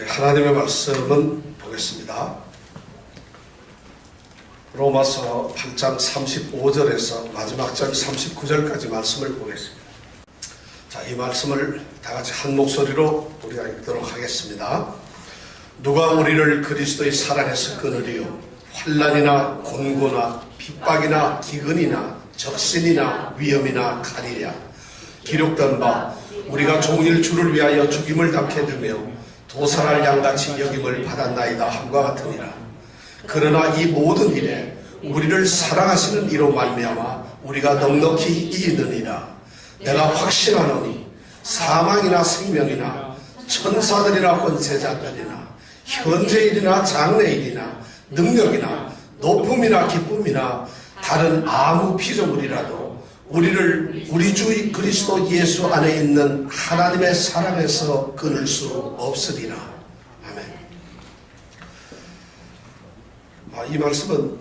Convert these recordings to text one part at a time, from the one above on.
하나님의 말씀은 보겠습니다. 로마서 8장 35절에서 마지막 절 39절까지 말씀을 보겠습니다. 자, 이 말씀을 다 같이 한 목소리로 우리가 읽도록 하겠습니다. 누가 우리를 그리스도의 사랑에서 끊으리요? 환난이나 곤고나 핍박이나 기근이나 적신이나 위험이나 칼이랴. 기록된 바 우리가 종일 주를 위하여 죽임을 당케 되며 도살할 양같이 여김을 받았나이다 함과 같으니라. 그러나 이 모든 일에 우리를 사랑하시는 이로 말미암아 우리가 넉넉히 이기느니라. 내가 확신하노니 사망이나 생명이나 천사들이나 권세자들이나 현재일이나 장래일이나 능력이나 높음이나 기쁨이나 다른 아무 피조물이라도 우리 주 그리스도 예수 안에 있는 하나님의 사랑에서 끊을 수 없으리라. 아멘. 이 말씀은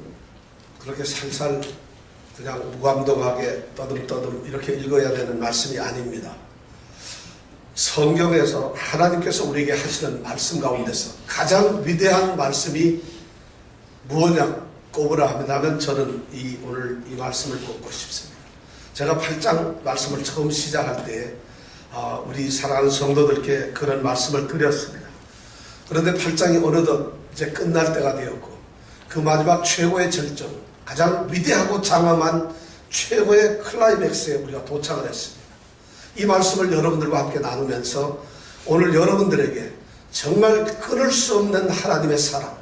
그렇게 살살 그냥 무감동하게 떠듬떠듬 이렇게 읽어야 되는 말씀이 아닙니다. 성경에서 하나님께서 우리에게 하시는 말씀 가운데서 가장 위대한 말씀이 무엇냐 꼽으라 하면 저는 오늘 이 말씀을 꼽고 싶습니다. 제가 8장 말씀을 처음 시작할 때 우리 사랑하는 성도들께 그런 말씀을 드렸습니다. 그런데 8장이 어느덧 이제 끝날 때가 되었고 그 마지막 최고의 절정, 가장 위대하고 장엄한 최고의 클라이맥스에 우리가 도착을 했습니다. 이 말씀을 여러분들과 함께 나누면서 오늘 여러분들에게 정말 끊을 수 없는 하나님의 사랑,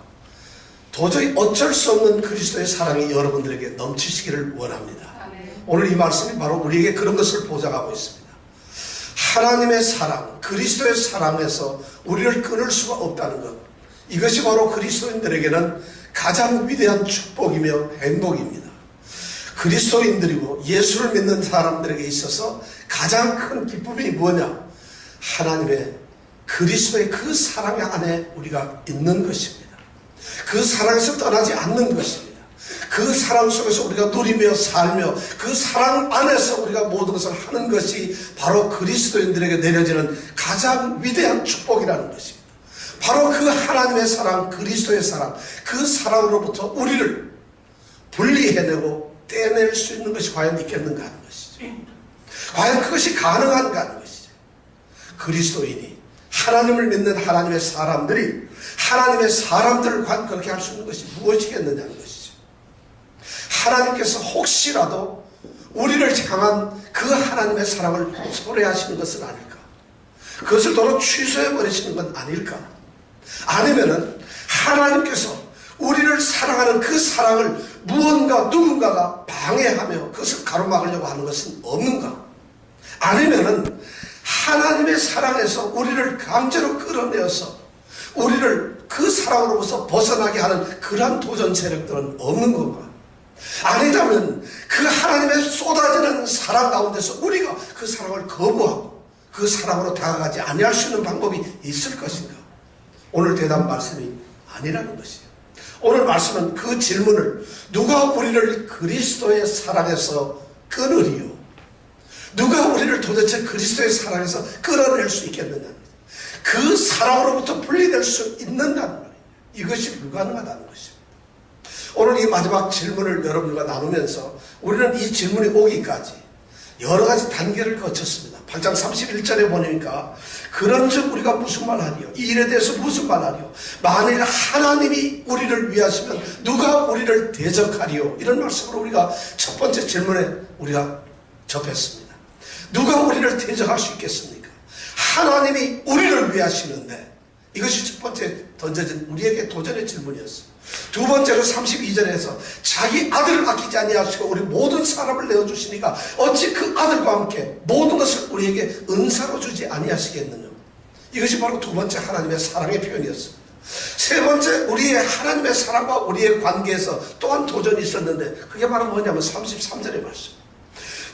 도저히 어쩔 수 없는 그리스도의 사랑이 여러분들에게 넘치시기를 원합니다. 오늘 이 말씀이 바로 우리에게 그런 것을 보장하고 있습니다. 하나님의 사랑, 그리스도의 사랑에서 우리를 끊을 수가 없다는 것, 이것이 바로 그리스도인들에게는 가장 위대한 축복이며 행복입니다. 그리스도인들이고 예수를 믿는 사람들에게 있어서 가장 큰 기쁨이 뭐냐? 하나님의 그리스도의 그 사랑 안에 우리가 있는 것입니다. 그 사랑에서 떠나지 않는 것입니다. 그 사랑 속에서 우리가 누리며 살며 그 사랑 안에서 우리가 모든 것을 하는 것이 바로 그리스도인들에게 내려지는 가장 위대한 축복이라는 것입니다. 바로 그 하나님의 사랑, 그리스도의 사랑, 그 사랑으로부터 우리를 분리해내고 떼낼 수 있는 것이 과연 있겠는가 하는 것이죠. 과연 그것이 가능한가 하는 것이죠. 그리스도인이 하나님을 믿는 하나님의 사람들이 하나님의 사람들을 과연 그렇게 할 수 있는 것이 무엇이겠느냐는 것이죠. 하나님께서 혹시라도 우리를 향한 그 하나님의 사랑을 소홀해하시는 것은 아닐까? 그것을 도로 취소해버리시는 건 아닐까? 아니면은 하나님께서 우리를 사랑하는 그 사랑을 무언가 누군가가 방해하며 그것을 가로막으려고 하는 것은 없는가? 아니면은 하나님의 사랑에서 우리를 강제로 끌어내어서 우리를 그 사랑으로부터 벗어나게 하는 그러한 도전 세력들은 없는 건가? 아니다면 그 하나님의 쏟아지는 사랑 가운데서 우리가 그 사랑을 거부하고 그 사랑으로 다가가지 아니할 수 있는 방법이 있을 것인가? 오늘 대답 말씀이 아니라는 것이에요. 오늘 말씀은 그 질문을 누가 우리를 그리스도의 사랑에서 끊으리요? 누가 우리를 도대체 그리스도의 사랑에서 끌어낼 수 있겠느냐? 그 사랑으로부터 분리될 수 있는다는 말이에요. 이것이 불가능하다는 것입니다. 오늘 이 마지막 질문을 여러분과 나누면서 우리는 이 질문이 오기까지 여러 가지 단계를 거쳤습니다. 8장 31절에 보니까 그런즉 우리가 무슨 말하리요? 이 일에 대해서 무슨 말하리요? 만일 하나님이 우리를 위하시면 누가 우리를 대적하리요? 이런 말씀으로 우리가 첫 번째 질문에 우리가 접했습니다. 누가 우리를 대적할 수 있겠습니까? 하나님이 우리를 위하시는데 이것이 첫 번째 던져진 우리에게 도전의 질문이었어요. 두 번째로 32절에서 자기 아들을 아끼지 아니하시고 우리 모든 사람을 내어주시니까 어찌 그 아들과 함께 모든 것을 우리에게 은사로 주지 아니하시겠느냐. 이것이 바로 두 번째 하나님의 사랑의 표현이었습니다. 세 번째 우리의 하나님의 사랑과 우리의 관계에서 또한 도전이 있었는데 그게 바로 뭐냐면 33절의 말씀.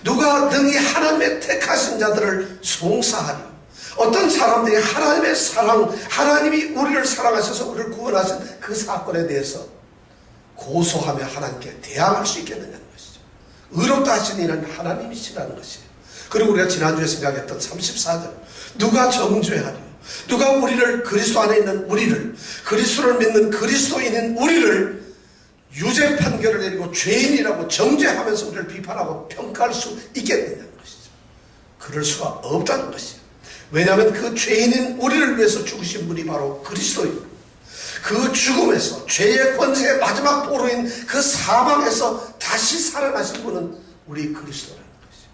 누가 능히 하나님의 택하신 자들을 송사하리요. 어떤 사람들이 하나님의 사랑, 하나님이 우리를 사랑하셔서 우리를 구원하신 그 사건에 대해서 고소하며 하나님께 대항할 수 있겠느냐는 것이죠. 의롭다 하신 이는 하나님이시라는 것이에요. 그리고 우리가 지난주에 생각했던 34절 누가 정죄하리요? 누가 우리를, 그리스도 안에 있는 우리를, 그리스도를 믿는 그리스도인인 우리를 유죄 판결을 내리고 죄인이라고 정죄하면서 우리를 비판하고 평가할 수 있겠느냐는 것이죠. 그럴 수가 없다는 것이죠. 왜냐하면 그 죄인인 우리를 위해서 죽으신 분이 바로 그리스도입니다. 그 죽음에서, 죄의 권세의 마지막 보루인 그 사망에서 다시 살아나신 분은 우리 그리스도라는 것이죠.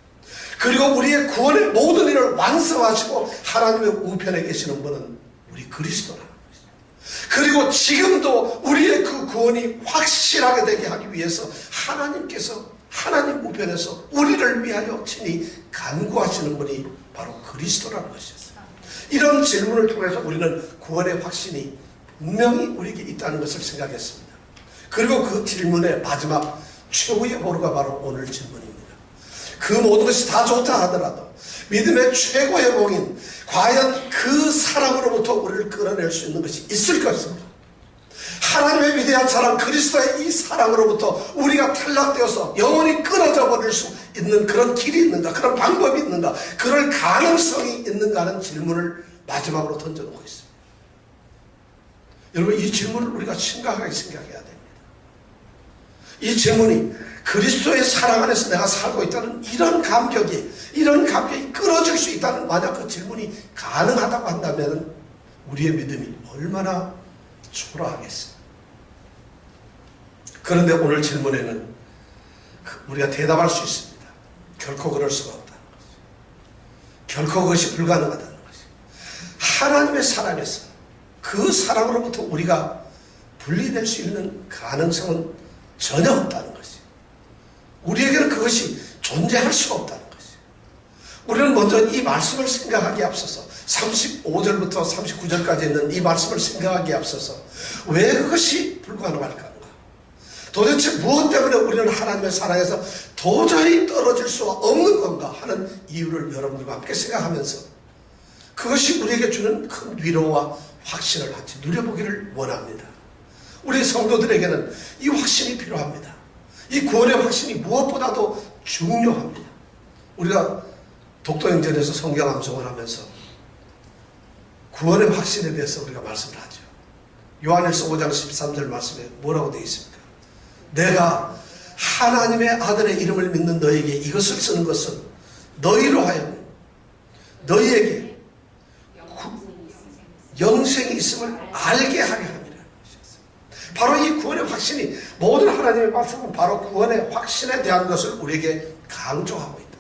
그리고 우리의 구원의 모든 일을 완성하시고 하나님의 우편에 계시는 분은 우리 그리스도라는 것이죠. 그리고 지금도 우리의 그 구원이 확실하게 되게 하기 위해서 하나님께서 하나님 우편에서 우리를 위하여 친히 간구하시는 분이 바로 그리스도라는 것이었어요. 이런 질문을 통해서 우리는 구원의 확신이 분명히 우리에게 있다는 것을 생각했습니다. 그리고 그 질문의 마지막 최후의 보루가 바로 오늘 질문입니다. 그 모든 것이 다 좋다 하더라도 믿음의 최고의 복인 과연 그 사랑으로부터 우리를 끌어낼 수 있는 것이 있을 것입니다. 하나님의 위대한 사랑 그리스도의 이 사랑으로부터 우리가 탈락되어서 영원히 끊어져 버릴 수 있는 그런 길이 있는가, 그런 방법이 있는가, 그럴 가능성이 있는가 하는 질문을 마지막으로 던져놓고 있습니다. 여러분, 이 질문을 우리가 심각하게 생각해야 됩니다. 이 질문이 그리스도의 사랑 안에서 내가 살고 있다는 이런 감격이 끌어질 수 있다는, 만약 그 질문이 가능하다고 한다면 우리의 믿음이 얼마나 초라하겠어요. 그런데 오늘 질문에는 우리가 대답할 수 있습니다. 결코 그럴 수가 없다는 것이죠. 결코 그것이 불가능하다는 것이죠. 하나님의 사랑에서, 그 사랑으로부터 우리가 분리될 수 있는 가능성은 전혀 없다는 것이죠. 우리에게는 그것이 존재할 수가 없다는 것이죠. 우리는 먼저 이 말씀을 생각하기에 앞서서 35절부터 39절까지 있는 이 말씀을 생각하기에 앞서서 왜 그것이 불가능할까? 도대체 무엇 때문에 우리는 하나님의 사랑에서 도저히 떨어질 수 없는 건가 하는 이유를 여러분들과 함께 생각하면서 그것이 우리에게 주는 큰 위로와 확신을 같이 누려보기를 원합니다. 우리 성도들에게는 이 확신이 필요합니다. 이 구원의 확신이 무엇보다도 중요합니다. 우리가 독도행전에서 성경 암송을 하면서 구원의 확신에 대해서 우리가 말씀을 하죠. 요한일서 5장 13절 말씀에 뭐라고 되어 있습니까? 내가 하나님의 아들의 이름을 믿는 너에게 이것을 쓰는 것은 너희로 하여금 너희에게 영생이 있음을 알게 하게 함이라는 것이었어요. 바로 이 구원의 확신이, 모든 하나님의 말씀은 바로 구원의 확신에 대한 것을 우리에게 강조하고 있다.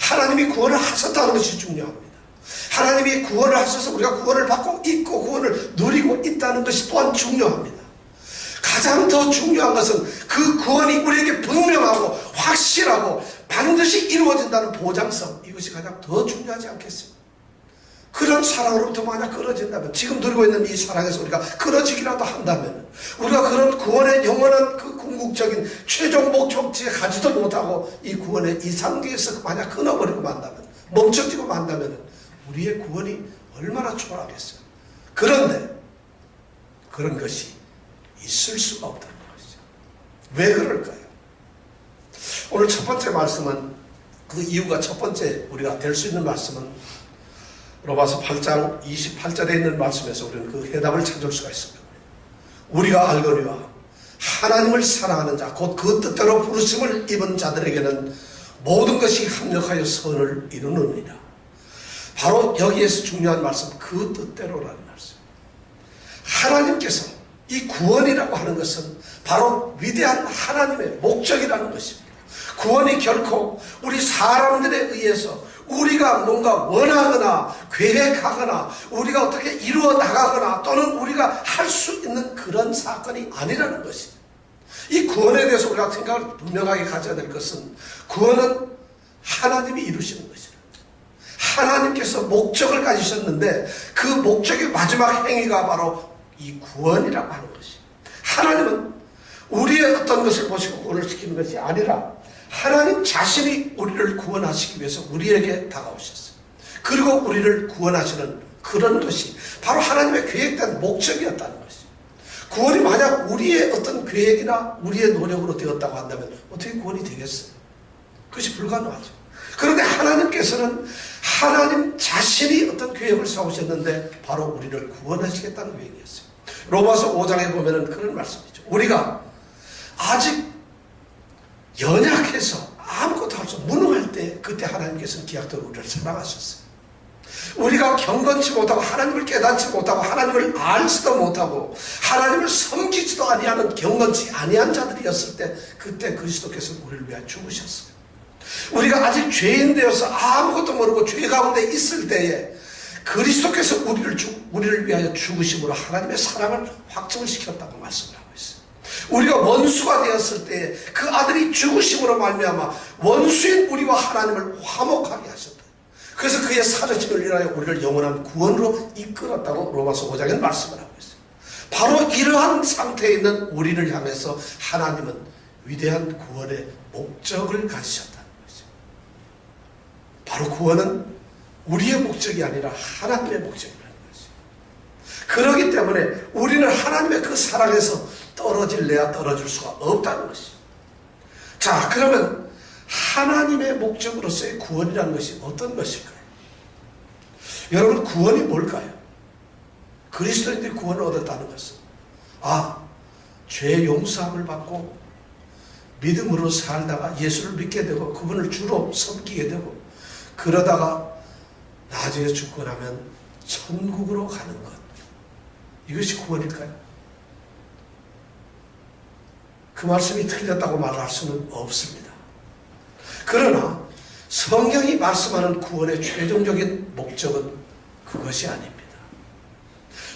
하나님이 구원을 하셨다는 것이 중요합니다. 하나님이 구원을 하셔서 우리가 구원을 받고 있고 구원을 누리고 있다는 것이 또한 중요합니다. 가장 더 중요한 것은 그 구원이 우리에게 분명하고 확실하고 반드시 이루어진다는 보장성, 이것이 가장 더 중요하지 않겠습니까? 그런 사랑으로부터 만약 끊어진다면, 지금 누리고 있는 이 사랑에서 우리가 끊어지기라도 한다면, 우리가 그런 구원의 영원한 그 궁극적인 최종 목적지에 가지도 못하고 이 구원의 이상기에서 만약 끊어버리고 만다면, 멈춰지고 만다면 우리의 구원이 얼마나 초라하겠어요. 그런데 그런 것이 있을 수가 없다는 것이죠. 왜 그럴까요? 오늘 첫 번째 말씀은, 그 이유가 첫 번째 우리가 될 수 있는 말씀은 로마서 8장 28절에 있는 말씀에서 우리는 그 해답을 찾을 수가 있습니다. 우리가 알거니와 하나님을 사랑하는 자, 곧 그 뜻대로 부르심을 입은 자들에게는 모든 것이 합력하여 선을 이루느니라. 바로 여기에서 중요한 말씀, 그 뜻대로라는 말씀. 하나님께서 이 구원이라고 하는 것은 바로 위대한 하나님의 목적이라는 것입니다. 구원이 결코 우리 사람들에 의해서 우리가 뭔가 원하거나 계획하거나 우리가 어떻게 이루어 나가거나 또는 우리가 할 수 있는 그런 사건이 아니라는 것입니다. 이 구원에 대해서 우리가 생각을 분명하게 가져야 될 것은, 구원은 하나님이 이루시는 것이다. 하나님께서 목적을 가지셨는데 그 목적의 마지막 행위가 바로 이 구원이라고 하는 것이, 하나님은 우리의 어떤 것을 보시고 구원을 시키는 것이 아니라 하나님 자신이 우리를 구원하시기 위해서 우리에게 다가오셨어요. 그리고 우리를 구원하시는 그런 것이 바로 하나님의 계획된 목적이었다는 것이죠. 구원이 만약 우리의 어떤 계획이나 우리의 노력으로 되었다고 한다면 어떻게 구원이 되겠어요? 그것이 불가능하죠. 그런데 하나님께서는 하나님 자신이 어떤 계획을 세우셨는데 바로 우리를 구원하시겠다는 계획이었어요. 로마서 5장에 보면은 그런 말씀이죠. 우리가 아직 연약해서 아무것도 할 수 무능할 때 그때 하나님께서는 기약대로 우리를 사랑하셨어요. 우리가 경건치 못하고 하나님을 깨닫지 못하고 하나님을 알지도 못하고 하나님을 섬기지도 아니하는 경건치 아니한 자들이었을 때 그때 그리스도께서 우리를 위하여 죽으셨어요. 우리가 아직 죄인 되어서 아무것도 모르고 죄 가운데 있을 때에 그리스도께서 우리를 위하여 죽으심으로 하나님의 사랑을 확증을 시켰다고 말씀을 하고 있어요. 우리가 원수가 되었을 때 그 아들이 죽으심으로 말미암아 원수인 우리와 하나님을 화목하게 하셨다. 그래서 그의 사르심을 인하여 우리를 영원한 구원으로 이끌었다고 로마서 5장에 말씀을 하고 있어요. 바로 이러한 상태에 있는 우리를 향해서 하나님은 위대한 구원의 목적을 가지셨다는 거죠. 바로 구원은 우리의 목적이 아니라 하나님의 목적이라는 거죠. 그렇기 때문에 우리는 하나님의 그 사랑에서 떨어질래야 떨어질 수가 없다는 것이죠. 자, 그러면 하나님의 목적으로서의 구원이라는 것이 어떤 것일까요? 여러분, 구원이 뭘까요? 그리스도인들이 구원을 얻었다는 것은 죄 용서함을 받고 믿음으로 살다가 예수를 믿게 되고 그분을 주로 섬기게 되고 그러다가 나중에 죽고 나면 천국으로 가는 것, 이것이 구원일까요? 그 말씀이 틀렸다고 말할 수는 없습니다. 그러나 성경이 말씀하는 구원의 최종적인 목적은 그것이 아닙니다.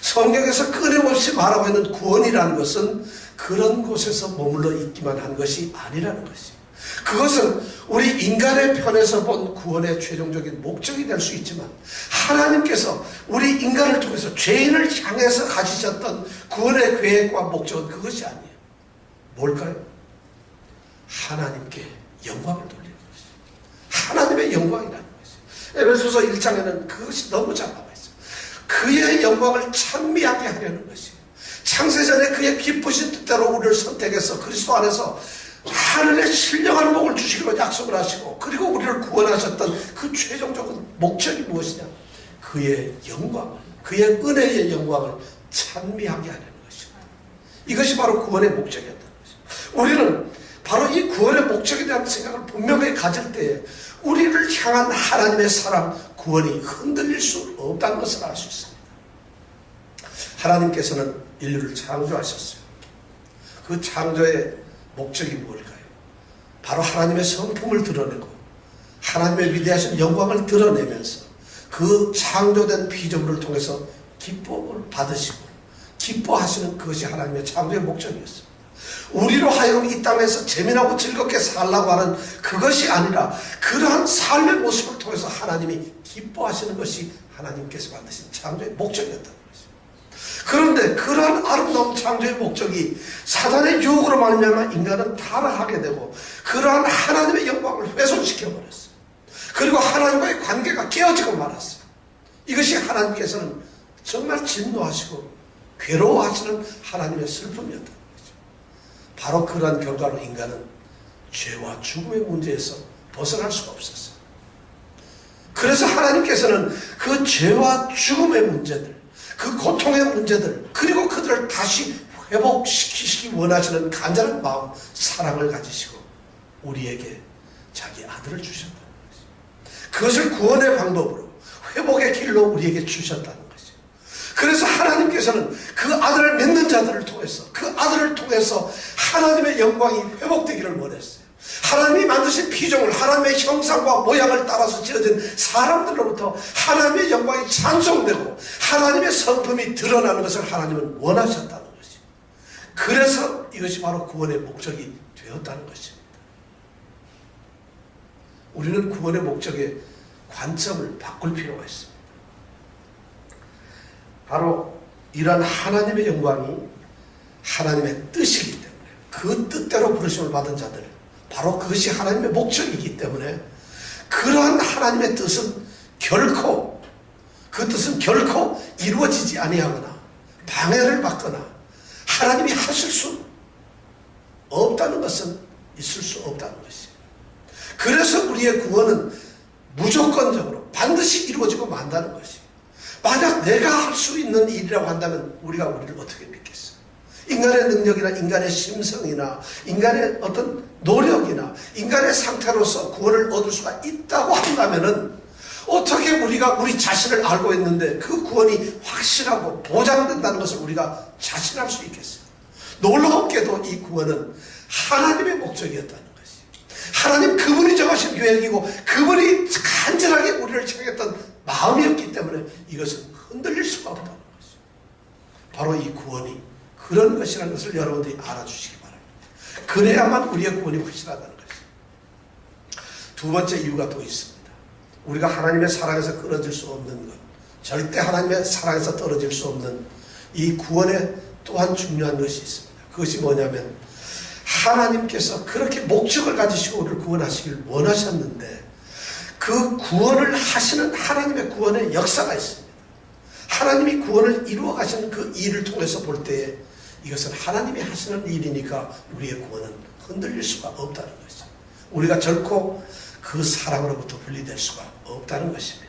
성경에서 끊임없이 말하고 있는 구원이라는 것은 그런 곳에서 머물러 있기만 한 것이 아니라는 것이에요. 그것은 우리 인간의 편에서 본 구원의 최종적인 목적이 될 수 있지만 하나님께서 우리 인간을 통해서 죄인을 향해서 가지셨던 구원의 계획과 목적은 그것이 아니에요. 뭘까요? 하나님께 영광을 돌리는 것이에요. 하나님의 영광이라는 것이에요. 에베소서 1장에는 그것이 너무 잘 나와 있어요. 그의 영광을 찬미하게 하려는 것이에요. 창세전에 그의 기쁘신 뜻대로 우리를 선택해서 그리스도 안에서 하늘의 신령한 복을 주시기로 약속을 하시고 그리고 우리를 구원하셨던 그 최종적인 목적이 무엇이냐? 그의 영광을, 그의 은혜의 영광을 찬미하게 하려는 것입니다. 이것이 바로 구원의 목적이었던 것입니다. 우리는 바로 이 구원의 목적에 대한 생각을 분명히 가질 때에 우리를 향한 하나님의 사랑, 구원이 흔들릴 수 없다는 것을 알 수 있습니다. 하나님께서는 인류를 창조하셨어요. 그 창조의 목적이 무엇일까요? 바로 하나님의 성품을 드러내고 하나님의 위대하신 영광을 드러내면서 그 창조된 피조물을 통해서 기쁨을 받으시고 기뻐하시는 그것이 하나님의 창조의 목적이었습니다. 우리로 하여금 이 땅에서 재미나고 즐겁게 살라고 하는 그것이 아니라 그러한 삶의 모습을 통해서 하나님이 기뻐하시는 것이 하나님께서 만드신 창조의 목적이었다는 것입니다. 그런데 그러한 아름다운 창조의 목적이 사단의 유혹으로 말미암아 인간은 타락하게 되고 그러한 하나님의 영광을 훼손시켜버렸어요. 그리고 하나님과의 관계가 깨어지고 말았어요. 이것이 하나님께서는 정말 진노하시고 괴로워하시는 하나님의 슬픔이었다는 거죠. 바로 그러한 결과로 인간은 죄와 죽음의 문제에서 벗어날 수가 없었어요. 그래서 하나님께서는 그 죄와 죽음의 문제들, 그 고통의 문제들, 그리고 그들을 다시 회복시키시기 원하시는 간절한 마음, 사랑을 가지시고 우리에게 자기 아들을 주셨다는 것이죠. 그것을 구원의 방법으로 회복의 길로 우리에게 주셨다는 것이죠. 그래서 하나님께서는 그 아들을 믿는 자들을 통해서 그 아들을 통해서 하나님의 영광이 회복되기를 원했어요. 하나님이 만드신 피조물, 하나님의 형상과 모양을 따라서 지어진 사람들로부터 하나님의 영광이 찬송되고 하나님의 성품이 드러나는 것을 하나님은 원하셨다는 것이죠. 그래서 이것이 바로 구원의 목적이 되었다는 것입니다. 우리는 구원의 목적의 관점을 바꿀 필요가 있습니다. 바로 이러한 하나님의 영광이 하나님의 뜻이기 때문에 그 뜻대로 부르심을 받은 자들, 바로 그것이 하나님의 목적이기 때문에 그러한 하나님의 뜻은 결코 이루어지지 아니하거나 방해를 받거나 하나님이 하실 수 없다는 것은 있을 수 없다는 것이에요. 그래서 우리의 구원은 무조건적으로 반드시 이루어지고 만다는 것이. 만약 내가 할 수 있는 일이라고 한다면 우리가 우리를 어떻게 믿겠어? 인간의 능력이나 인간의 심성이나 인간의 어떤 노력이나 인간의 상태로서 구원을 얻을 수가 있다고 한다면은 어떻게 우리가 우리 자신을 알고 있는데 그 구원이 확실하고 보장된다는 것을 우리가 자신할 수 있겠어요? 놀랍게도 이 구원은 하나님의 목적이었다는 것이. 하나님 그분이 정하신 계획이고 그분이 간절하게 우리를 청했던 마음이었기 때문에 이것은 흔들릴 수가 없다는 것이죠. 바로 이 구원이 그런 것이라는 것을 여러분들이 알아주시기 바랍니다. 그래야만 우리의 구원이 확실하다는 것이죠. 두 번째 이유가 또 있습니다. 우리가 하나님의 사랑에서 끊어질 수 없는 것, 절대 하나님의 사랑에서 떨어질 수 없는 이 구원에 또한 중요한 것이 있습니다. 그것이 뭐냐면 하나님께서 그렇게 목적을 가지시고 우리를 구원하시길 원하셨는데 그 구원을 하시는 하나님의 구원의 역사가 있습니다. 하나님이 구원을 이루어 가시는 그 일을 통해서 볼 때에 이것은 하나님이 하시는 일이니까 우리의 구원은 흔들릴 수가 없다는 것이죠. 우리가 결코 그 사랑으로부터 분리될 수가 없다는 것입니다.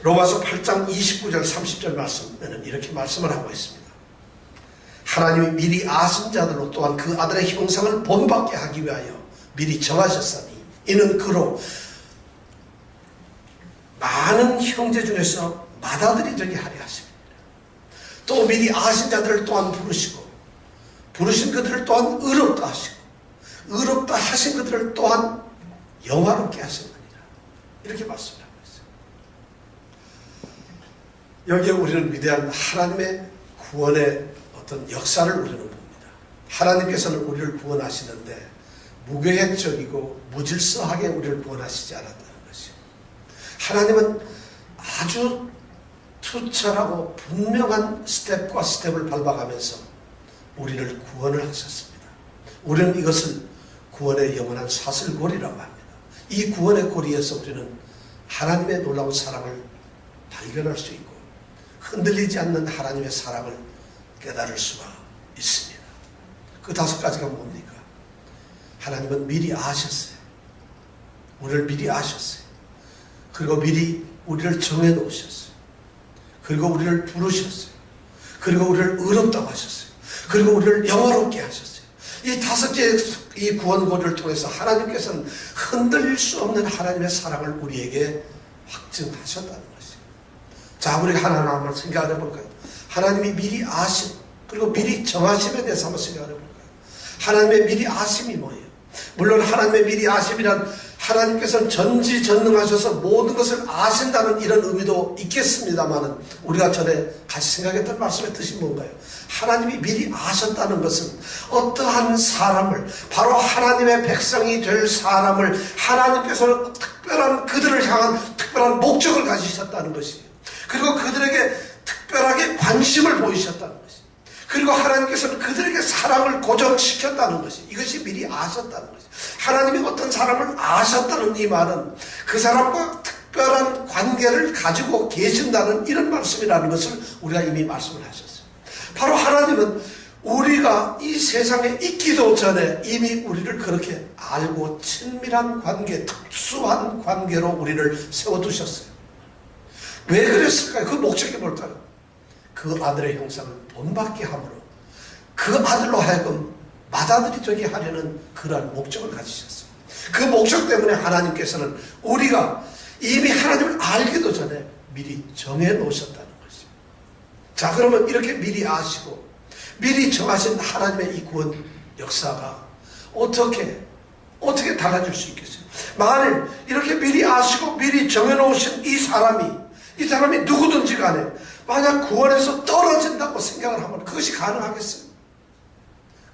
로마서 8장 29절 30절 말씀에는 이렇게 말씀을 하고 있습니다. 하나님이 미리 아신 자들로 또한 그 아들의 형상을 본받게 하기 위하여 미리 정하셨으니 이는 그로 많은 형제 중에서 맏아들이 되게 하려 하십니다. 또 미리 아신 자들을 또한 부르시고 부르신 그들을 또한 의롭다 하시고 의롭다 하신 그들을 또한 영화롭게 하셨느니라. 이렇게 말씀하고 있어요. 여기에 우리는 위대한 하나님의 구원의 어떤 역사를 우리는 봅니다. 하나님께서는 우리를 구원하시는데 무계획적이고 무질서하게 우리를 구원하시지 않았다는 것이요. 하나님은 아주 투철하고 분명한 스텝과 스텝을 밟아가면서 우리를 구원을 하셨습니다. 우리는 이것을 구원의 영원한 사슬고리라고 합니다. 이 구원의 고리에서 우리는 하나님의 놀라운 사랑을 발견할 수 있고 흔들리지 않는 하나님의 사랑을 깨달을 수가 있습니다. 그 다섯 가지가 뭡니까? 하나님은 미리 아셨어요. 우리를 미리 아셨어요. 그리고 미리 우리를 정해 놓으셨어요. 그리고 우리를 부르셨어요. 그리고 우리를 의롭다고 하셨어요. 그리고 우리를 영화롭게 하셨어요. 이 다섯 개의 이 구원고리를 통해서 하나님께서는 흔들릴 수 없는 하나님의 사랑을 우리에게 확증하셨다는 것이에요. 자, 우리가 하나하나 한번 생각을 해볼까요? 하나님이 미리 아심, 그리고 미리 정하심에 대해서 한번 생각을 해볼까요? 하나님의 미리 아심이 뭐예요? 물론 하나님의 미리 아심이란 하나님께서는 전지전능하셔서 모든 것을 아신다는 이런 의미도 있겠습니다만은 우리가 전에 같이 생각했던 말씀의 뜻이 뭔가요? 하나님이 미리 아셨다는 것은 어떠한 사람을, 바로 하나님의 백성이 될 사람을 하나님께서는 특별한 그들을 향한 특별한 목적을 가지셨다는 것이에요. 그리고 그들에게 특별하게 관심을 보이셨다는 것이에요. 그리고 하나님께서는 그들에게 사랑을 고정시켰다는 것이, 이것이 미리 아셨다는 것이. 하나님이 어떤 사람을 아셨다는 이 말은 그 사람과 특별한 관계를 가지고 계신다는 이런 말씀이라는 것을 우리가 이미 말씀을 하셨어요. 바로 하나님은 우리가 이 세상에 있기도 전에 이미 우리를 그렇게 알고 친밀한 관계, 특수한 관계로 우리를 세워두셨어요. 왜 그랬을까요? 그 목적이 뭘까요? 그 아들의 형상을 본받게 함으로 그 아들로 하여금 맏아들이 되게 하려는 그러한 목적을 가지셨어요. 그 목적 때문에 하나님께서는 우리가 이미 하나님을 알기도 전에 미리 정해 놓으셨다는 것이죠. 자, 그러면 이렇게 미리 아시고 미리 정하신 하나님의 이 구원 역사가 어떻게 달라질 수 있겠어요? 만일 이렇게 미리 아시고 미리 정해 놓으신 이 사람이 누구든지 간에 만약 구원에서 떨어진다고 생각을 하면 그것이 가능하겠어요?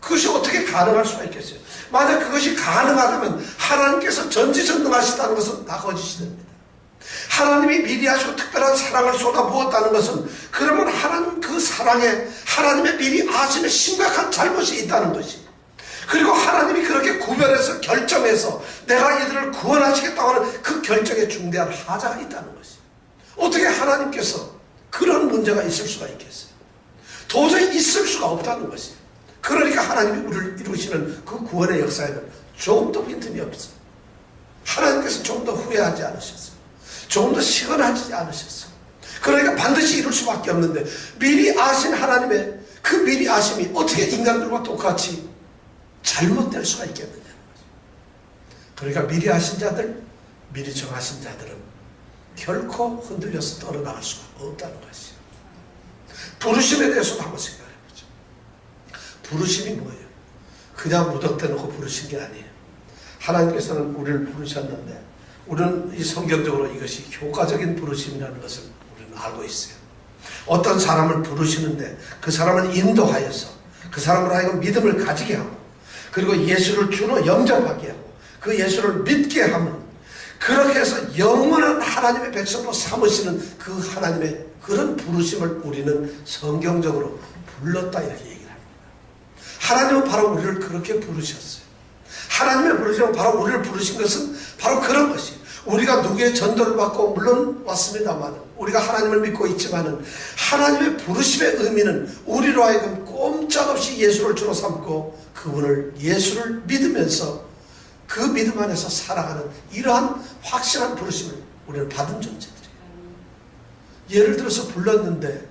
그것이 어떻게 가능할 수가 있겠어요? 만약 그것이 가능하다면 하나님께서 전지전능하시다는 것은 다 거짓이 됩니다. 하나님이 미리 하시고 특별한 사랑을 쏟아부었다는 것은 그러면 하나님 그 사랑에 하나님의 미리 아심에 심각한 잘못이 있다는 것이, 그리고 하나님이 그렇게 구별해서 결정해서 내가 이들을 구원하시겠다고 하는 그 결정에 중대한 하자가 있다는 것이, 어떻게 하나님께서 그런 문제가 있을 수가 있겠어요? 도저히 있을 수가 없다는 것이에요. 그러니까 하나님이 우리를 이루시는 그 구원의 역사에는 조금도 빈틈이 없어요. 하나님께서 조금 더 후회하지 않으셨어요. 조금 더 시건하지 않으셨어요. 그러니까 반드시 이룰 수밖에 없는데 미리 아신 하나님의 그 미리 아심이 어떻게 인간들과 똑같이 잘못될 수가 있겠느냐는 거죠. 그러니까 미리 아신 자들, 미리 정하신 자들은 결코 흔들려서 떨어나갈 수가 없다는 것이에요. 부르심에 대해서도 한번 생각해 보죠. 부르심이 뭐예요? 그냥 무턱대 놓고 부르신 게 아니에요. 하나님께서는 우리를 부르셨는데 우리는 이 성경적으로 이것이 효과적인 부르심이라는 것을 우리는 알고 있어요. 어떤 사람을 부르시는데 그 사람을 인도하여서 그 사람으로 하여금 믿음을 가지게 하고 그리고 예수를 주로 영접하게 하고 그 예수를 믿게 하면 그렇게 해서 영원한 하나님의 백성으로 삼으시는 그 하나님의 그런 부르심을 우리는 성경적으로 불렀다 이렇게 얘기를 합니다. 하나님은 바로 우리를 그렇게 부르셨어요. 하나님의 부르심은 바로 우리를 부르신 것은 바로 그런 것이에요. 우리가 누구의 전도를 받고 물론 왔습니다만 우리가 하나님을 믿고 있지만은 하나님의 부르심의 의미는 우리로 하여금 꼼짝없이 예수를 주로 삼고 그분을 예수를 믿으면서 그 믿음 안에서 살아가는 이러한 확실한 부르심을 우리는 받은 존재들이에요. 예를 들어서 불렀는데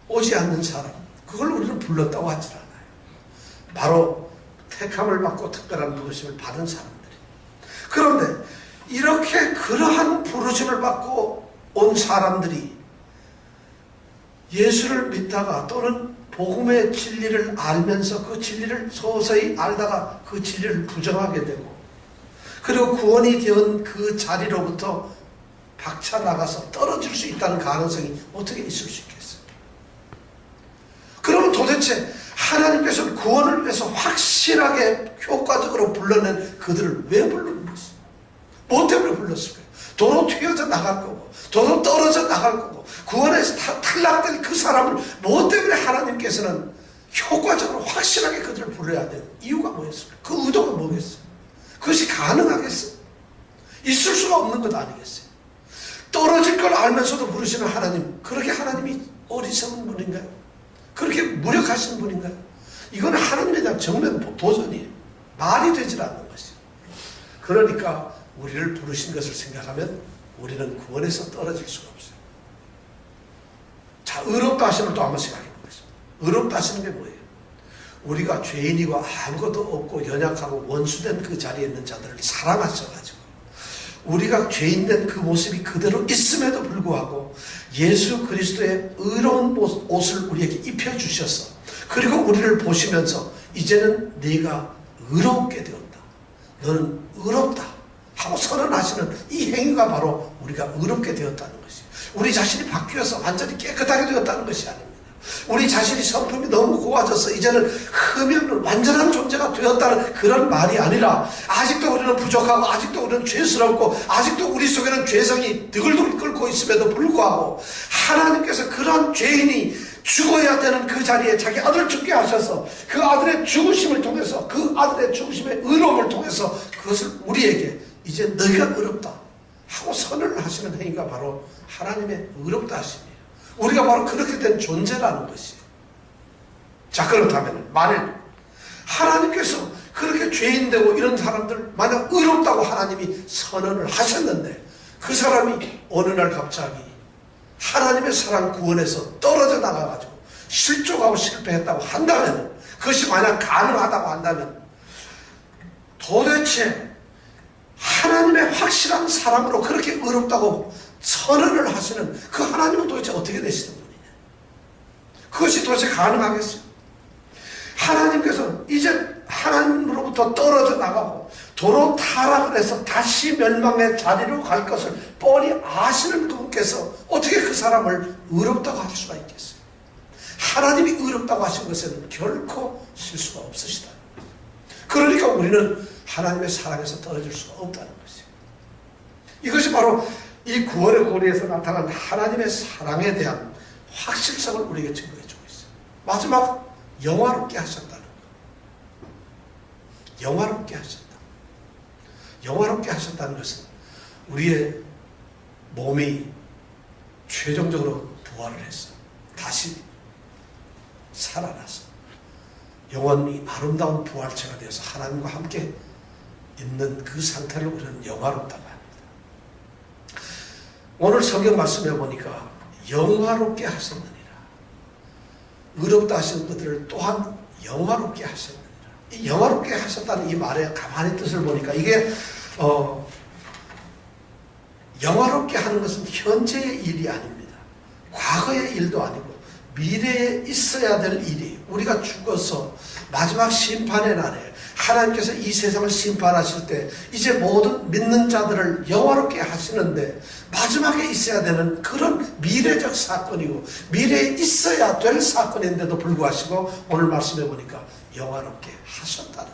오지 않는 사람 그걸 우리는 불렀다고 하질 않아요. 바로 택함을 받고 특별한 부르심을 받은 사람들이. 그런데 이렇게 그러한 부르심을 받고 온 사람들이 예수를 믿다가 또는 복음의 진리를 알면서 그 진리를 서서히 알다가 그 진리를 부정하게 되고 그리고 구원이 된 그 자리로부터 박차 나가서 떨어질 수 있다는 가능성이 어떻게 있을 수 있겠어요? 그러면 도대체 하나님께서는 구원을 위해서 확실하게 효과적으로 불러낸 그들을 왜 부르는 것이에요? 뭐 때문에 불렀을까요? 도로 튀어져 나갈 거고 도로 떨어져 나갈 거고 구원에서 탈락된 그 사람을 뭐 때문에 하나님께서는 효과적으로 확실하게 그들을 불러야 되는 이유가 뭐였을까요? 그 의도가 뭐겠어요? 그것이 가능하겠어요? 있을 수가 없는 것 아니겠어요? 떨어질 걸 알면서도 부르시는 하나님, 그렇게 하나님이 어리석은 분인가요? 그렇게 무력하신 분인가요? 이거는 하나님에 대한 정면 도전이에요. 말이 되질 않는 것이에요. 그러니까 우리를 부르신 것을 생각하면 우리는 구원에서 떨어질 수가 없어요. 자, 의롭다 하심을 또 한번 생각해 보겠습니다. 의롭다 하시는 게 뭐예요? 우리가 죄인이고 아무것도 없고 연약하고 원수된 그 자리에 있는 자들을 사랑하셔가지고 우리가 죄인된 그 모습이 그대로 있음에도 불구하고 예수 그리스도의 의로운 옷을 우리에게 입혀주셔서 그리고 우리를 보시면서 이제는 네가 의롭게 되었다. 너는 의롭다 하고 선언하시는 이 행위가 바로 우리가 의롭게 되었다는 것이에요. 우리 자신이 바뀌어서 완전히 깨끗하게 되었다는 것이 아닙니다. 우리 자신이 성품이 너무 고와져서 이제는 흠이 없는 완전한 존재가 되었다는 그런 말이 아니라 아직도 우리는 부족하고 아직도 우리는 죄스럽고 아직도 우리 속에는 죄성이 드글드글 끓고 있음에도 불구하고 하나님께서 그런 죄인이 죽어야 되는 그 자리에 자기 아들을 죽게 하셔서 그 아들의 죽으심을 통해서 그 아들의 죽으심의 의로움을 통해서 그것을 우리에게 이제 너희가 의롭다 하고 선언을 하시는 행위가 바로 하나님의 의롭다 하심이에요. 우리가 바로 그렇게 된 존재라는 것이에요. 자, 그렇다면 만일 하나님께서 그렇게 죄인되고 이런 사람들 만약 의롭다고 하나님이 선언을 하셨는데 그 사람이 어느 날 갑자기 하나님의 사랑 구원에서 떨어져 나가가지고 실족하고 실패했다고 한다면 그것이 만약 가능하다고 한다면 도대체 하나님의 확실한 사랑으로 그렇게 의롭다고 선언을 하시는 그 하나님은 도대체 어떻게 되시는 분이냐? 그것이 도대체 가능하겠어요? 하나님께서 이제 하나님으로부터 떨어져 나가고 도로 타락을 해서 다시 멸망의 자리로 갈 것을 뻔히 아시는 그분께서 어떻게 그 사람을 의롭다고 할 수가 있겠어요? 하나님이 의롭다고 하신 것에는 결코 실수가 없으시다. 그러니까 우리는 하나님의 사랑에서 떨어질 수가 없다는 것이에요. 이것이 바로 이 구원의 고리에서 나타난 하나님의 사랑에 대한 확실성을 우리에게 증거해주고 있어요. 마지막 영화롭게 하셨다는 것. 영화롭게 하셨다. 영화롭게 하셨다는 것은 우리의 몸이 최종적으로 부활을 해서 다시 살아나서 영원히 아름다운 부활체가 되어서 하나님과 함께 있는 그 상태를 우리는 영화롭다고 합니다. 오늘 성경 말씀해 보니까 영화롭게 하셨느니라. 의롭다 하신 그들을 또한 영화롭게 하셨느니라. 이 영화롭게 하셨다는 이 말의 가만히 뜻을 보니까 이게 영화롭게 하는 것은 현재의 일이 아닙니다. 과거의 일도 아니고 미래에 있어야 될 일이에요. 우리가 죽어서 마지막 심판의 날에 하나님께서 이 세상을 심판하실 때 이제 모든 믿는 자들을 영화롭게 하시는데 마지막에 있어야 되는 그런 미래적 사건이고 미래에 있어야 될 사건인데도 불구하고 오늘 말씀해 보니까 영화롭게 하셨다는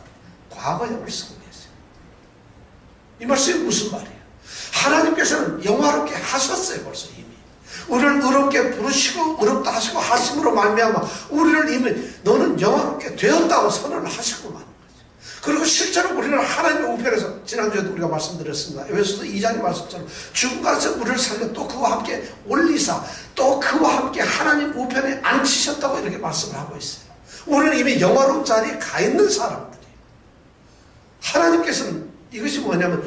과거형을 쓰고 계세요. 이 말씀이 무슨 말이에요? 하나님께서는 영화롭게 하셨어요. 벌써 이미 우리를 의롭게 부르시고 의롭다 하시고 하심으로 말미암아 우리를 이미 너는 영화롭게 되었다고 선언을 하시고 만 그리고 실제로 우리는 하나님의 우편에서 지난주에도 우리가 말씀드렸습니다. 에베소서 2장의 말씀처럼 죽은 가운데서 우리를 살려 또 그와 함께 올리사 또 그와 함께 하나님 우편에 앉히셨다고 이렇게 말씀을 하고 있어요. 우리는 이미 영화로운 자리에 가 있는 사람들이에요. 하나님께서는 이것이 뭐냐면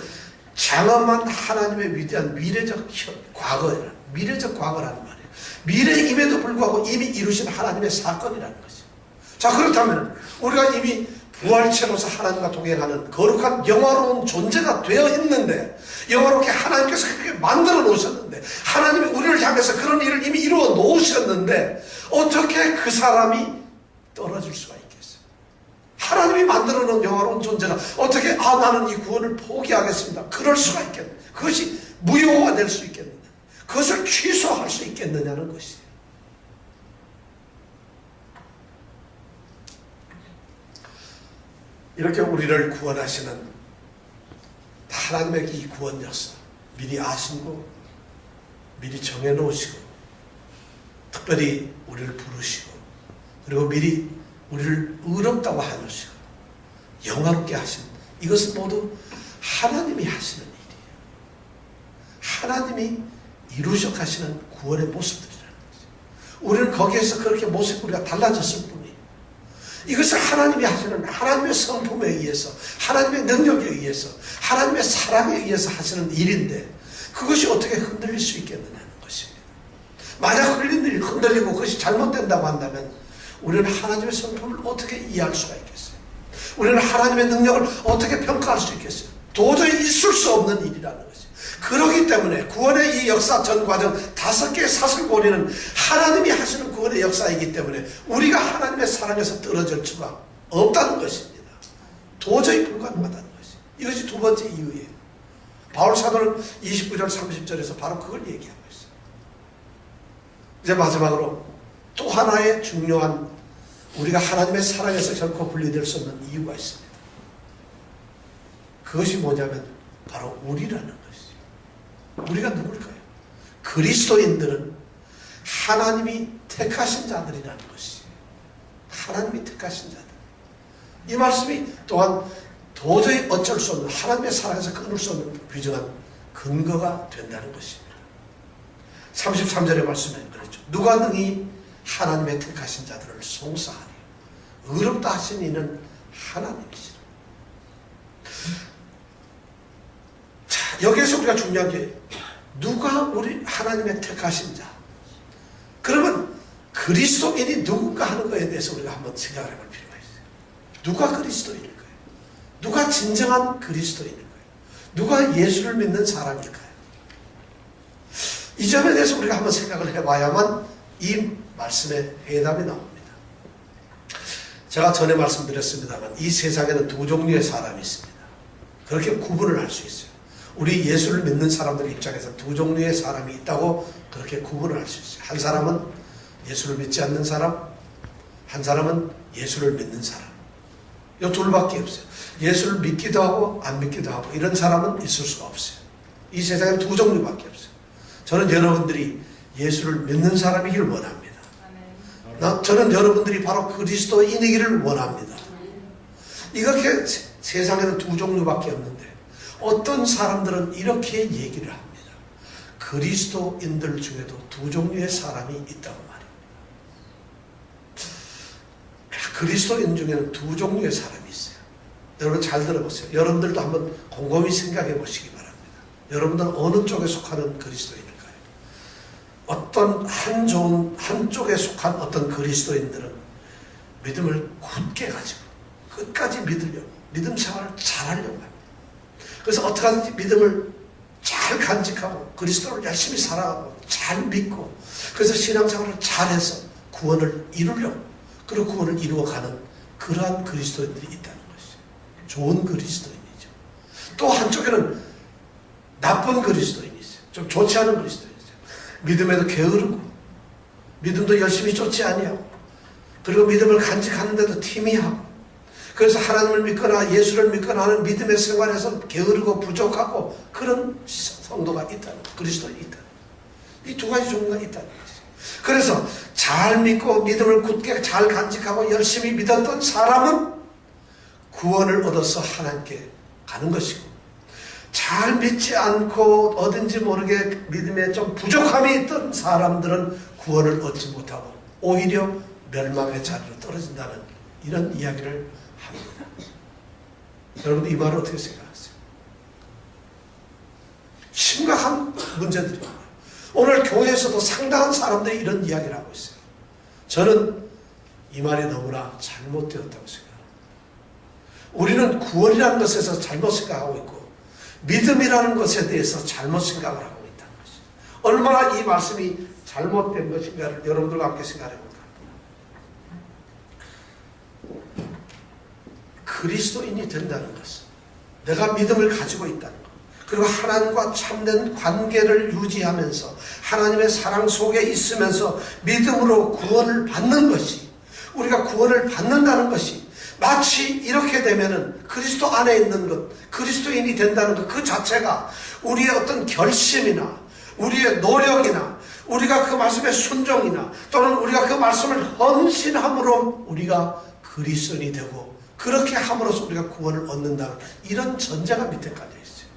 장엄한 하나님의 위대한 미래적 과거라는 미래적 과거라는 말이에요. 미래임에도 불구하고 이미 이루신 하나님의 사건이라는 거죠. 자, 그렇다면 우리가 이미 부활체로서 하나님과 동행하는 거룩한 영화로운 존재가 되어 있는데 영화롭게 하나님께서 그렇게 만들어 놓으셨는데 하나님이 우리를 향해서 그런 일을 이미 이루어 놓으셨는데 어떻게 그 사람이 떨어질 수가 있겠어요? 하나님이 만들어 놓은 영화로운 존재가 어떻게 나는 이 구원을 포기하겠습니다. 그럴 수가 있겠느냐. 그것이 무효가 될 수 있겠느냐. 그것을 취소할 수 있겠느냐는 것이에요. 이렇게 우리를 구원하시는 하나님의 이 구원 역사 미리 아시고 미리 정해놓으시고 특별히 우리를 부르시고 그리고 미리 우리를 의롭다고 하시고 영화롭게 하신 이것은 모두 하나님이 하시는 일이에요. 하나님이 이루셔 가시는 구원의 모습들이라는 거죠. 우리는 거기에서 그렇게 모습이 우리가 달라졌을 뿐이에요. 이것을 하나님이 하시는 하나님의 성품에 의해서 하나님의 능력에 의해서 하나님의 사랑에 의해서 하시는 일인데 그것이 어떻게 흔들릴 수 있겠느냐는 것입니다. 만약 흔들리고 그것이 잘못된다고 한다면 우리는 하나님의 성품을 어떻게 이해할 수가 있겠어요? 우리는 하나님의 능력을 어떻게 평가할 수 있겠어요? 도저히 있을 수 없는 일이라는 거죠. 그렇기 때문에 구원의 이 역사 전 과정 5개의 사슬고리는 하나님이 하시는 구원의 역사이기 때문에 우리가 하나님의 사랑에서 떨어질 수가 없다는 것입니다. 도저히 불가능하다는 것이에요. 이것이 두 번째 이유예요. 바울 사도는 29절 30절에서 바로 그걸 얘기하고 있어요. 이제 마지막으로 또 하나의 중요한 우리가 하나님의 사랑에서 결코 분리될 수 없는 이유가 있습니다. 그것이 뭐냐면 바로 우리라는 것이에요. 우리가 누굴까요? 그리스도인들은 하나님이 택하신 자들이라는 것이에요. 하나님이 택하신 자들. 이 말씀이 또한 도저히 어쩔 수 없는 하나님의 사랑에서 끊을 수 없는 귀중한 근거가 된다는 것입니다. 33절의 말씀에 그랬죠. 누가 능히 하나님의 택하신 자들을 송사하리. 의롭다 하신 이는 하나님이시라. 자, 여기에서 우리가 중요한 게 누가 우리 하나님의 택하신 자. 그러면 그리스도인이 누군가 하는 것에 대해서 우리가 한번 생각을 해볼 필요가 있어요. 누가 그리스도인일까요? 누가 진정한 그리스도인일까요? 누가 예수를 믿는 사람일까요? 이 점에 대해서 우리가 한번 생각을 해봐야만 이 말씀의 해답이 나옵니다. 제가 전에 말씀드렸습니다만 이 세상에는 두 종류의 사람이 있습니다. 그렇게 구분을 할 수 있어요. 우리 예수를 믿는 사람들 입장에서 두 종류의 사람이 있다고 그렇게 구분을 할 수 있어요. 한 사람은 예수를 믿지 않는 사람, 한 사람은 예수를 믿는 사람. 이 둘밖에 없어요. 예수를 믿기도 하고 안 믿기도 하고 이런 사람은 있을 수가 없어요. 이 세상에 두 종류밖에 없어요. 저는 여러분들이 예수를 믿는 사람이길 원합니다. 저는 여러분들이 바로 그리스도인이기를 원합니다. 이렇게 세상에는 두 종류밖에 없는데 어떤 사람들은 이렇게 얘기를 합니다. 그리스도인들 중에도 두 종류의 사람이 있다고 말입니다. 그리스도인 중에는 두 종류의 사람이 있어요. 여러분 잘 들어보세요. 여러분들도 한번 곰곰이 생각해 보시기 바랍니다. 여러분들은 어느 쪽에 속하는 그리스도인일까요? 어떤 한쪽에 속한 어떤 그리스도인들은 믿음을 굳게 가지고 끝까지 믿으려고 믿음 생활을 잘하려고 합니다. 그래서 어떻게 하든지 믿음을 잘 간직하고 그리스도를 열심히 살아가고 잘 믿고 그래서 신앙생활을 잘해서 구원을 이루려고 그리고 구원을 이루어가는 그러한 그리스도인들이 있다는 것이죠. 좋은 그리스도인이죠. 또 한쪽에는 나쁜 그리스도인이 있어요. 좀 좋지 않은 그리스도인이 있어요. 믿음에도 게으르고 믿음도 열심히 쫓지 아니하고 그리고 믿음을 간직하는데도 티미하고 그래서 하나님을 믿거나 예수를 믿거나 하는 믿음의 생활에서 게으르고 부족하고 그런 성도가 있다는 거예요. 그리스도인이 있다는 거예요. 이 두 가지 종류가 있다는 거죠. 그래서 잘 믿고 믿음을 굳게 잘 간직하고 열심히 믿었던 사람은 구원을 얻어서 하나님께 가는 것이고 잘 믿지 않고 어딘지 모르게 믿음에 좀 부족함이 있던 사람들은 구원을 얻지 못하고 오히려 멸망의 자리로 떨어진다는 이런 이야기를 합니다. 여러분 이 말을 어떻게 생각하세요? 심각한 문제들입니다. 오늘 교회에서도 상당한 사람들이 이런 이야기를 하고 있어요. 저는 이 말이 너무나 잘못되었다고 생각합니다. 우리는 구원이라는 것에서 잘못 생각하고 있고 믿음이라는 것에 대해서 잘못 생각을 하고 있다는 것이죠. 얼마나 이 말씀이 잘못된 것인가를 여러분들과 함께 생각해 볼까요? 그리스도인이 된다는 것은 내가 믿음을 가지고 있다는 것 그리고 하나님과 참된 관계를 유지하면서 하나님의 사랑 속에 있으면서 믿음으로 구원을 받는 것이 우리가 구원을 받는다는 것이 마치 이렇게 되면은 그리스도 안에 있는 것 그리스도인이 된다는 것 그 자체가 우리의 어떤 결심이나 우리의 노력이나 우리가 그 말씀에 순종이나 또는 우리가 그 말씀을 헌신함으로 우리가 그리스도인이 되고 그렇게 함으로써 우리가 구원을 얻는다는 이런 전제가 밑에 깔려 있어요.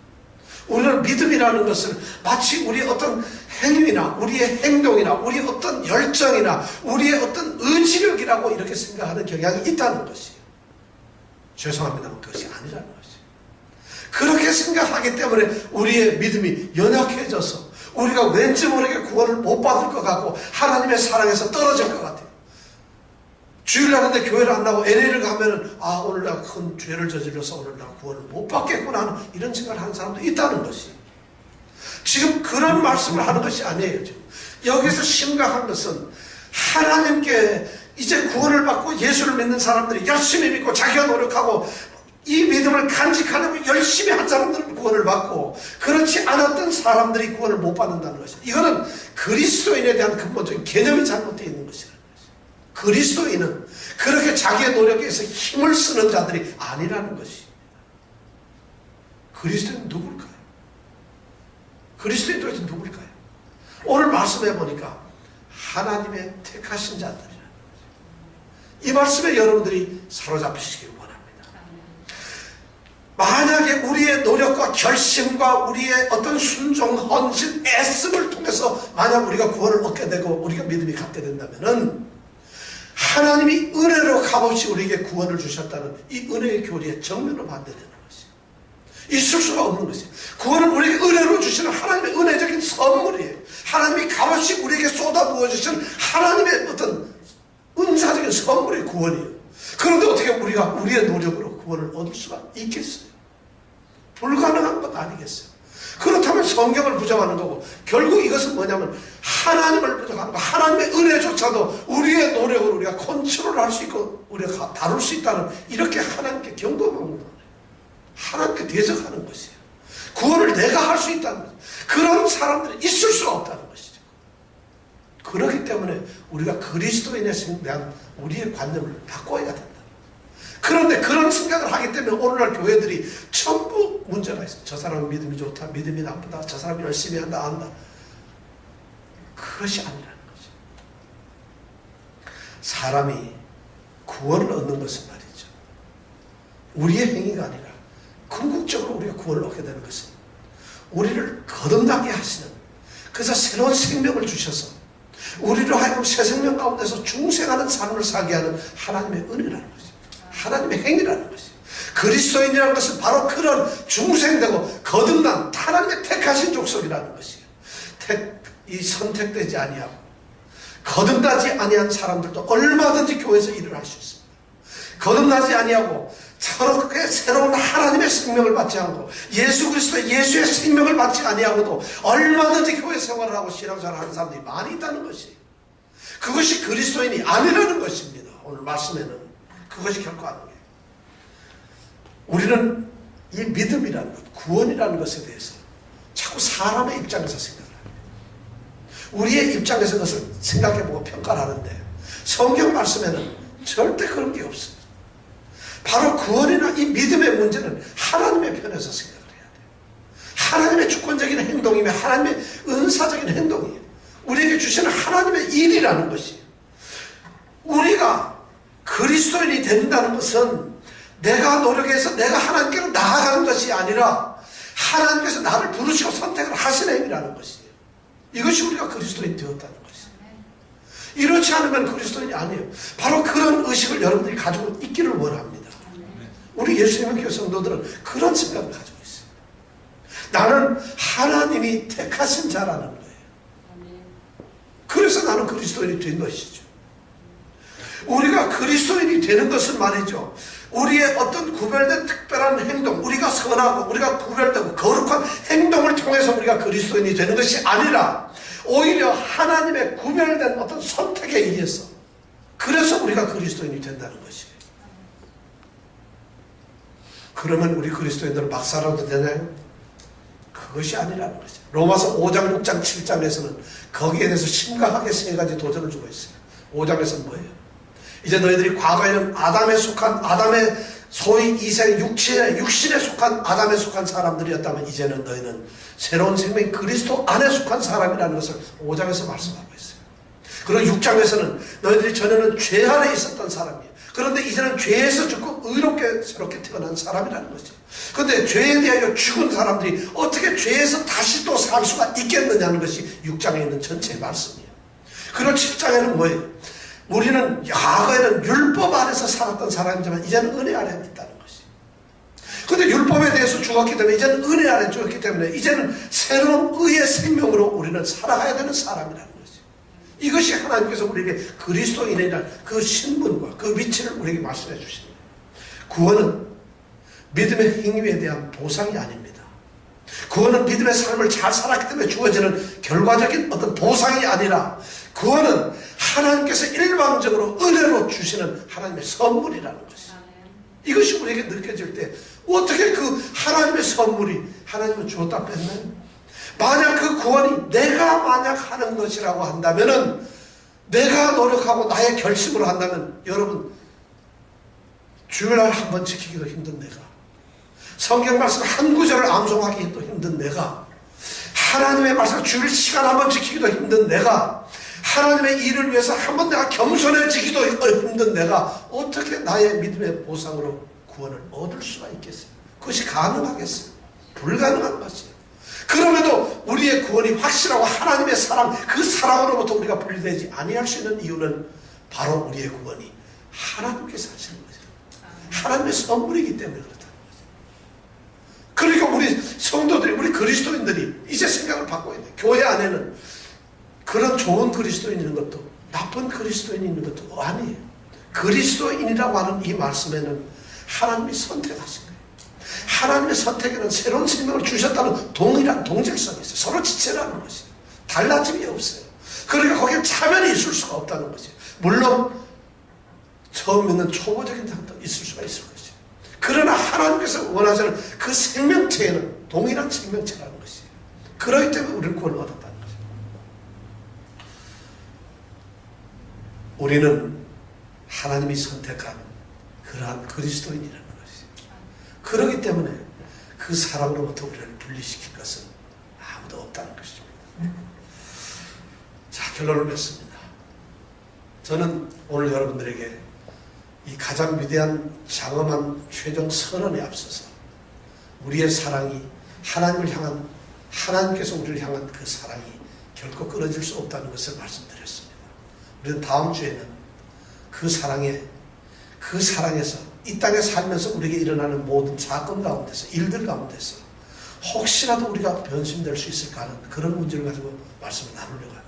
우리는 믿음이라는 것은 마치 우리의 어떤 행위나 우리의 행동이나 우리의 어떤 열정이나 우리의 어떤 의지력이라고 이렇게 생각하는 경향이 있다는 것이에요. 죄송합니다만 그것이 아니라는 것이에요. 그렇게 생각하기 때문에 우리의 믿음이 연약해져서 우리가 왠지 모르게 구원을 못 받을 것 같고 하나님의 사랑에서 떨어질 것 같아요. 주일날 근데 교회를 안 나고 LA를 가면은 오늘 내가 큰 죄를 저질러서 오늘 내가 구원을 못 받겠구나 하는 이런 생각을 하는 사람도 있다는 것이 지금 그런 말씀을 하는 것이 아니에요. 지금 여기서 심각한 것은 하나님께 이제 구원을 받고 예수를 믿는 사람들이 열심히 믿고 자기가 노력하고 이 믿음을 간직하려고 열심히 한 사람들은 구원을 받고 그렇지 않았던 사람들이 구원을 못 받는다는 것이에요. 이거는 그리스도인에 대한 근본적인 개념이 잘못되어 있는 것이라는 것이에요. 그리스도인은 그렇게 자기의 노력에서 힘을 쓰는 자들이 아니라는 것이 그리스도인은 누굴까요? 그리스도인 도대체 누굴까요? 오늘 말씀해 보니까 하나님의 택하신 자들이라는 거죠. 이 말씀에 여러분들이 사로잡히시길 원합니다. 만약에 우리의 노력과 결심과 우리의 어떤 순종, 헌신, 애씀을 통해서 만약 우리가 구원을 얻게 되고 우리가 믿음이 갖게 된다면은 하나님이 은혜로 값없이 우리에게 구원을 주셨다는 이 은혜의 교리에 정면으로 반대되는 것이에요. 있을 수가 없는 것이에요. 구원은 우리에게 은혜로 주시는 하나님의 은혜적인 선물이에요. 하나님이 값없이 우리에게 쏟아부어 주신 하나님의 어떤 은사적인 선물이 구원이에요. 그런데 어떻게 우리가 우리의 노력으로 구원을 얻을 수가 있겠어요? 불가능한 것 아니겠어요? 그렇다면 성경을 부정하는 거고 결국 이것은 뭐냐면 하나님을 부정하는 거 하나님의 은혜조차도 우리의 노력으로 우리가 컨트롤할 수 있고 우리가 다룰 수 있다는 이렇게 하나님께 경고하는 거예요. 하나님께 대적하는 것이에요. 구원을 내가 할 수 있다는 거죠. 그런 사람들이 있을 수가 없다는 것이죠. 그렇기 때문에 우리가 그리스도인에 대한 우리의 관념을 바꿔야 된다. 그런데 그런 생각을 하기 때문에 오늘날 교회들이 전부 문제가 있어요. 저 사람은 믿음이 좋다, 믿음이 나쁘다, 저 사람이 열심히 한다, 안 한다. 그것이 아니라는 거죠. 사람이 구원을 얻는 것은 말이죠. 우리의 행위가 아니라 궁극적으로 우리가 구원을 얻게 되는 것은 우리를 거듭나게 하시는 그래서 새로운 생명을 주셔서 우리로 하여금 새 생명 가운데서 중생하는 삶을 살게 하는 하나님의 은혜라는 것이죠. 하나님의 행위라는 것이에요. 그리스도인이라는 것은 바로 그런 중생되고 거듭난 하나님의 택하신 족속이라는 것이에요. 이 선택되지 아니하고 거듭나지 아니한 사람들도 얼마든지 교회에서 일을 할 수 있습니다. 거듭나지 아니하고 저렇게 새로운 하나님의 생명을 받지 않고 예수 그리스도의 예수의 생명을 받지 아니하고도 얼마든지 교회 생활을 하고 신앙생활을 하는 사람들이 많이 있다는 것이, 그것이 그리스도인이 아니라는 것입니다. 오늘 말씀에는 그것이 결코 아니에요. 우리는 이 믿음이라는 것, 구원이라는 것에 대해서 자꾸 사람의 입장에서 생각을 합니다. 우리의 입장에서 그것을 생각해보고 평가를 하는데 성경 말씀에는 절대 그런 게 없어요. 바로 구원이나 이 믿음의 문제는 하나님의 편에서 생각을 해야 돼요. 하나님의 주권적인 행동이며 하나님의 은사적인 행동이에요. 우리에게 주시는 하나님의 일이라는 것이, 우리가 그리스도인이 된다는 것은 내가 노력해서 내가 하나님께로 나아가는 것이 아니라 하나님께서 나를 부르시고 선택을 하시는 행위라는 것이에요. 이것이 우리가 그리스도인이 되었다는 것이에요. 이렇지 않으면 그리스도인이 아니에요. 바로 그런 의식을 여러분들이 가지고 있기를 원합니다. 우리 예수님의 교회 성도들은 그런 생각을 가지고 있어요. 나는 하나님이 택하신 자라는 거예요. 그래서 나는 그리스도인이 된 것이죠. 우리가 그리스도인이 되는 것은 말이죠, 우리의 어떤 구별된 특별한 행동, 우리가 선하고 우리가 구별되고 거룩한 행동을 통해서 우리가 그리스도인이 되는 것이 아니라 오히려 하나님의 구별된 어떤 선택에 의해서, 그래서 우리가 그리스도인이 된다는 것이에요. 그러면 우리 그리스도인들은 막 살아도 되나요? 그것이 아니라는 거죠. 로마서 5장, 6장, 7장에서는 거기에 대해서 심각하게 세 가지 도전을 주고 있어요. 5장에서는 뭐예요? 이제 너희들이 과거에는 아담에 속한, 아담의 소위 이생 육신에 속한 아담에 속한 사람들이었다면 이제는 너희는 새로운 생명 그리스도 안에 속한 사람이라는 것을 5장에서 말씀하고 있어요. 그리고 6장에서는 너희들이 전에는 죄 안에 있었던 사람이에요. 그런데 이제는 죄에서 죽고 의롭게 새롭게 태어난 사람이라는 거죠. 그런데 죄에 대하여 죽은 사람들이 어떻게 죄에서 다시 또 살 수가 있겠느냐는 것이 6장에 있는 전체의 말씀이에요. 그리고 7장에는 뭐예요? 우리는 과거에는 율법 안에서 살았던 사람이지만 이제는 은혜 아래 있다는 것이. 그런데 율법에 대해서 죽었기 때문에 이제는 은혜 아래 죽었기 때문에 이제는 새로운 의의 생명으로 우리는 살아가야 되는 사람이라는 것이. 이것이 하나님께서 우리에게 그리스도인이라는 그 신분과 그 위치를 우리에게 말씀해 주십니다. 구원은 믿음의 행위에 대한 보상이 아닙니다. 구원은 믿음의 삶을 잘 살았기 때문에 주어지는 결과적인 어떤 보상이 아니라 구원은 하나님께서 일방적으로 은혜로 주시는 하나님의 선물이라는 것이에요. 이것이 우리에게 느껴질 때 어떻게 그 하나님의 선물이 하나님은 주었다 뺐나요? 만약 그 구원이 내가 만약 하는 것이라고 한다면은, 내가 노력하고 나의 결심으로 한다면, 여러분 주일날 한 번 지키기도 힘든 내가, 성경 말씀 한 구절을 암송하기도 힘든 내가, 하나님의 말씀 주일 시간 한 번 지키기도 힘든 내가, 하나님의 일을 위해서 한 번 내가 겸손해지기도 힘든 내가 어떻게 나의 믿음의 보상으로 구원을 얻을 수가 있겠어요? 그것이 가능하겠어요? 불가능한 것이에요. 그럼에도 우리의 구원이 확실하고 하나님의 사랑, 그 사랑으로부터 우리가 분리되지 아니할 수 있는 이유는 바로 우리의 구원이 하나님께서 하시는 거죠. 하나님의 선물이기 때문에 그렇다는 거죠. 그러니까 우리 성도들이, 우리 그리스도인들이 이제 생각을 바꿔야 돼요. 교회 안에는 그런 좋은 그리스도인이 있는 것도 나쁜 그리스도인이 있는 것도 아니에요. 그리스도인이라고 하는 이 말씀에는 하나님이 선택하신 거예요. 하나님의 선택에는 새로운 생명을 주셨다는 동일한 동질성이 있어요. 서로 지체라는 것이에요. 달라짐이 없어요. 그러니까 거기에 차별이 있을 수가 없다는 것이에요. 물론 처음 있는 초보적인 사람도 있을 수가 있을 것이에요. 그러나 하나님께서 원하시는 그 생명체에는 동일한 생명체라는 것이에요. 그렇기 때문에 우리는 구원을 얻었다는 거죠. 우리는 하나님이 선택한 그러한 그리스도인이라는 것이에요. 그렇기 때문에 그 사랑으로부터 우리를 분리시킬 것은 아무도 없다는 것입니다. 자, 결론을 맺습니다. 저는 오늘 여러분들에게 이 가장 위대한 장엄한 최종 선언에 앞서서 우리의 사랑이 하나님을 향한, 하나님께서 우리를 향한 그 사랑이 결코 끊어질 수 없다는 것을 말씀드렸습니다. 우리는 다음 주에는 그 사랑에서 이 땅에 살면서 우리에게 일어나는 모든 사건 가운데서, 일들 가운데서 혹시라도 우리가 변심될 수 있을까 하는 그런 문제를 가지고 말씀을 나누려고 합니다.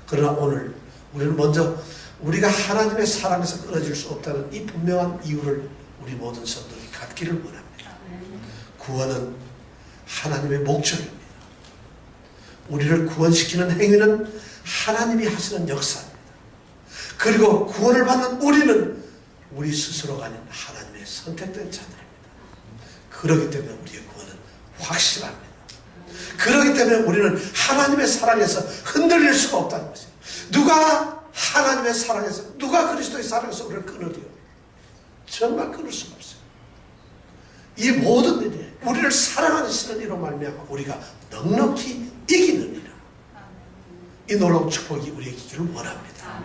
그러나 오늘 우리는 먼저 우리가 하나님의 사랑에서 끊어질 수 없다는 이 분명한 이유를 우리 모든 성도들이 갖기를 원합니다. 구원은 하나님의 목적입니다. 우리를 구원시키는 행위는 하나님이 하시는 역사입니다. 그리고 구원을 받는 우리는 우리 스스로가 아닌 하나님의 선택된 자들입니다. 그렇기 때문에 우리의 구원은 확실합니다. 그렇기 때문에 우리는 하나님의 사랑에서 흔들릴 수가 없다는 것입니다. 누가 하나님의 사랑에서, 누가 그리스도의 사랑에서 우리를 끊으리요? 정말 끊을 수가 없어요. 이 모든 일이 우리를 사랑하는 신은 이로 말미암아 우리가 넉넉히 이기는 이라. 이 놀라운 축복이 우리에게 있기를 원합니다.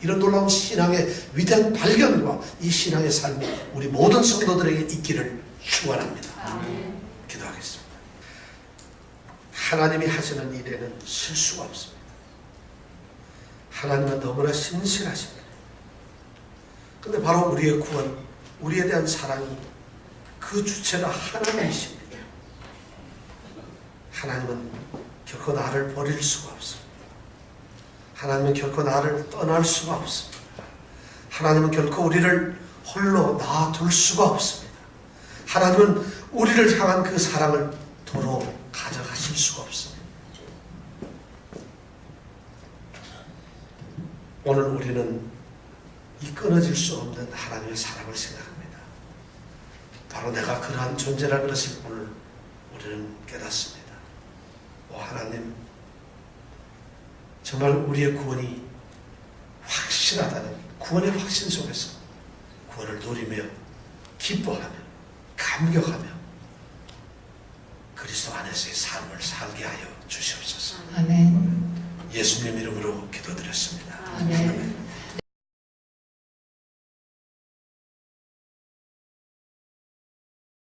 이런 놀라운 신앙의 위대한 발견과 이 신앙의 삶이 우리 모든 성도들에게 있기를 축원합니다. 기도하겠습니다. 하나님이 하시는 일에는 실수가 없습니다. 하나님은 너무나 신실하십니다. 그런데 바로 우리의 구원, 우리에 대한 사랑이 그 주체가 하나님이십니다. 하나님은 결코 나를 버릴 수가 없습니다. 하나님은 결코 나를 떠날 수가 없습니다. 하나님은 결코 우리를 홀로 놔둘 수가 없습니다. 하나님은 우리를 향한 그 사랑을 도로 가져가실 수가 없습니다. 오늘 우리는 이 끊어질 수 없는 하나님의 사랑을 생각합니다. 바로 내가 그러한 존재라는 것을 오늘 우리는 깨닫습니다. 오 하나님, 정말 우리의 구원이 확실하다는 구원의 확신 속에서 구원을 누리며 기뻐하며 감격하며 그리스도 안에서의 삶을 살게 하여 주시옵소서. 아멘. 예수님 이름으로 기도드렸습니다. 아멘.